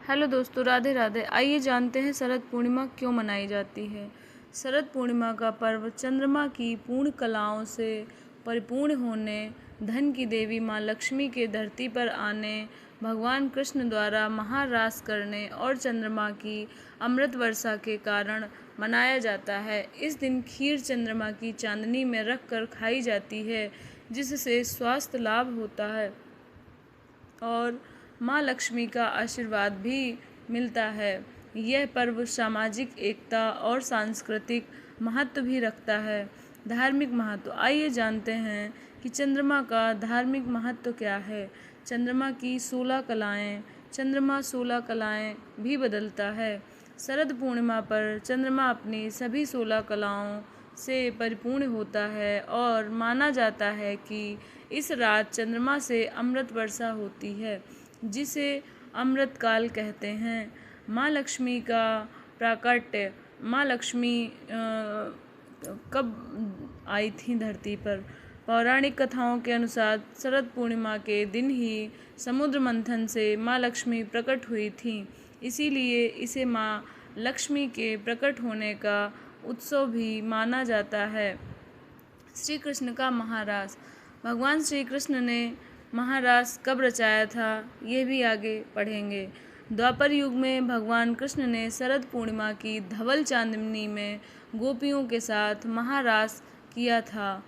Hello दोस्तों, राधे राधे। आइए जानते हैं शरद पूर्णिमा क्यों मनाई जाती है। शरद पूर्णिमा का पर्व चंद्रमा की पूर्ण कलाओं से परिपूर्ण होने, धन की देवी माँ लक्ष्मी के धरती पर आने, भगवान कृष्ण द्वारा महारास करने और चंद्रमा की अमृत वर्षा के कारण मनाया जाता है। इस दिन खीर चंद्रमा की चांदनी में रख कर खाई जाती है, जिससे स्वास्थ्य लाभ होता है और माँ लक्ष्मी का आशीर्वाद भी मिलता है। यह पर्व सामाजिक एकता और सांस्कृतिक महत्व भी रखता है। धार्मिक महत्व, आइए जानते हैं कि चंद्रमा का धार्मिक महत्व क्या है। चंद्रमा की 16 कलाएँ। चंद्रमा 16 कलाएँ भी बदलता है। शरद पूर्णिमा पर चंद्रमा अपनी सभी 16 कलाओं से परिपूर्ण होता है और माना जाता है कि इस रात चंद्रमा से अमृत वर्षा होती है, जिसे अमृत काल कहते हैं। माँ लक्ष्मी का प्राकट्य, माँ लक्ष्मी कब आई थी धरती पर। पौराणिक कथाओं के अनुसार शरद पूर्णिमा के दिन ही समुद्र मंथन से माँ लक्ष्मी प्रकट हुई थी, इसीलिए इसे माँ लक्ष्मी के प्रकट होने का उत्सव भी माना जाता है। श्री कृष्ण का महारास, भगवान श्री कृष्ण ने महारास कब रचाया था, ये भी आगे पढ़ेंगे। द्वापर युग में भगवान कृष्ण ने शरद पूर्णिमा की धवल चांदनी में गोपियों के साथ महारास किया था।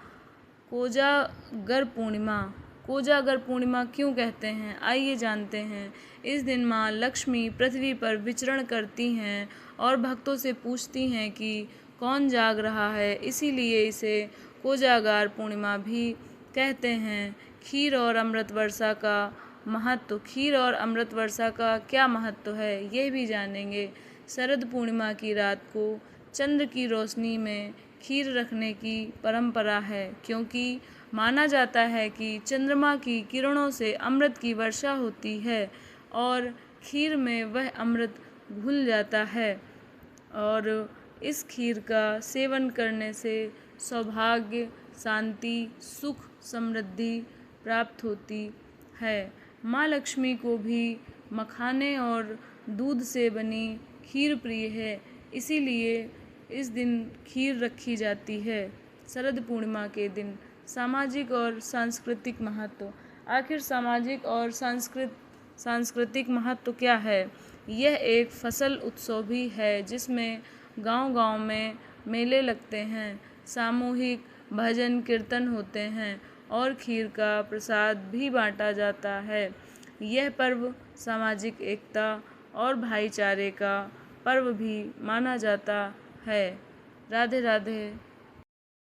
कोजागर पूर्णिमा, कोजागर पूर्णिमा क्यों कहते हैं, आइए जानते हैं। इस दिन माँ लक्ष्मी पृथ्वी पर विचरण करती हैं और भक्तों से पूछती हैं कि कौन जाग रहा है, इसीलिए इसे कोजागर पूर्णिमा भी कहते हैं। खीर और अमृत वर्षा का महत्व, खीर और अमृत वर्षा का क्या महत्व है, ये भी जानेंगे। शरद पूर्णिमा की रात को चंद्र की रोशनी में खीर रखने की परंपरा है, क्योंकि माना जाता है कि चंद्रमा की किरणों से अमृत की वर्षा होती है और खीर में वह अमृत घुल जाता है और इस खीर का सेवन करने से सौभाग्य, शांति, सुख, समृद्धि प्राप्त होती है। माँ लक्ष्मी को भी मखाने और दूध से बनी खीर प्रिय है, इसीलिए इस दिन खीर रखी जाती है। शरद पूर्णिमा के दिन सामाजिक और सांस्कृतिक महत्व, आखिर सामाजिक और सांस्कृतिक महत्व क्या है। यह एक फसल उत्सव भी है, जिसमें गांव-गांव में मेले लगते हैं, सामूहिक भजन कीर्तन होते हैं और खीर का प्रसाद भी बांटा जाता है। यह पर्व सामाजिक एकता और भाईचारे का पर्व भी माना जाता है। राधे राधे।